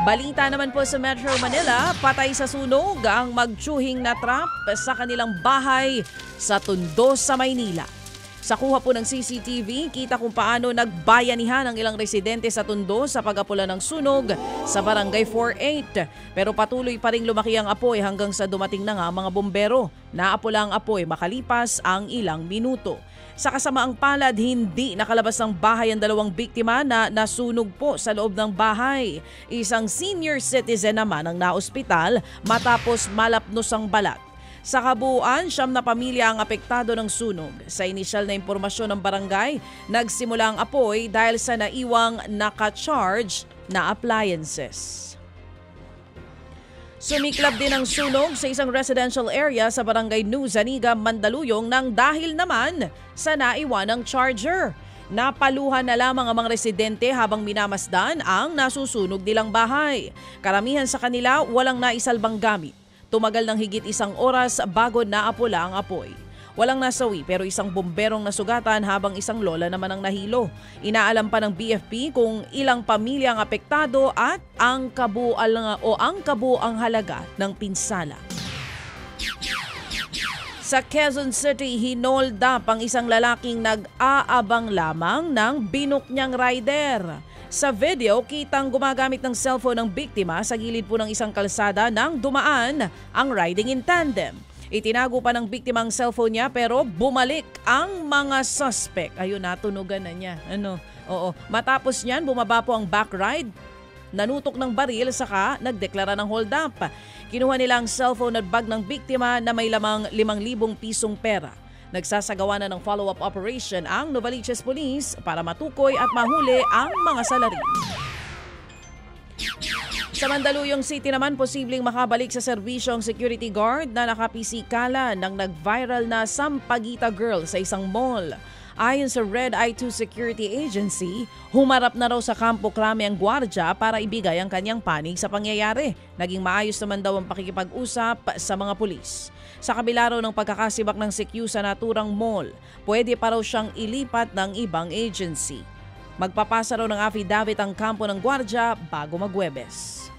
Balita naman po sa Metro Manila, patay sa sunog ang magtsuhing na trap sa kanilang bahay sa Tondo sa Maynila. Sa kuha po ng CCTV, kita kung paano nagbayanihan ang ilang residente sa Tondo sa pag-apula ng sunog sa Barangay 48. Pero patuloy pa ring lumaki ang apoy hanggang sa dumating na nga mga bombero. Naapula ang apoy makalipas ang ilang minuto. Sa kasamaang palad, hindi nakalabas ng bahay ang dalawang biktima na nasunog po sa loob ng bahay. Isang senior citizen naman ang naospital matapos malapnos ang balat. Sa kabuuan, 9 na pamilya ang apektado ng sunog. Sa inisyal na impormasyon ng barangay, nagsimula ang apoy dahil sa naiwang naka-charge na appliances. Sumiklab din ang sunog sa isang residential area sa barangay New Zaniga, Mandaluyong nang dahil naman sa naiwanang charger. Napaluhan na lamang ang mga residente habang minamasdan ang nasusunog nilang bahay. Karamihan sa kanila walang naisalbang gamit. Tumagal ng higit 1 oras bago naapula ang apoy. Walang nasawi pero isang bomberong nasugatan habang isang lola naman ang nahilo. Inaalam pa ng BFP kung ilang pamilya ang apektado at ang kabuuang halaga ng pinsala. Sa Quezon City, hinold up ang isang lalaking nag-aabang lamang ng binuk niyang rider. Sa video, kitang gumagamit ng cellphone ng biktima sa gilid po ng isang kalsada nang dumaan ang riding in tandem. Itinago pa ng biktima ang cellphone niya pero bumalik ang mga suspect. Ayun, natunugan na niya. Matapos niyan, bumaba po ang back ride, nanutok ng baril saka nagdeklara ng hold up. Kinuha nila ang cellphone at bag ng biktima na may lamang 5,000 pisong pera. Nagsasagawa na ng follow-up operation ang Novaliches Police para matukoy at mahuli ang mga salarin. Sa Mandaluyong City naman, posibleng makabalik sa serbisyo ang security guard na nakapisikala ng nag-viral na Sampaguita girl sa isang mall. Ayon sa Red Eye 2 Security Agency, humarap na raw sa Campo Crame ang gwardya para ibigay ang kanyang panig sa pangyayari. Naging maayos naman daw ang pakikipag-usap sa mga pulis. Sa kabila raw ng pagkakasibak ng CQ sa naturang mall, pwede pa raw siyang ilipat ng ibang agency. Magpapasa raw ng affidavit ang kampo ng gwardya bago magwebes.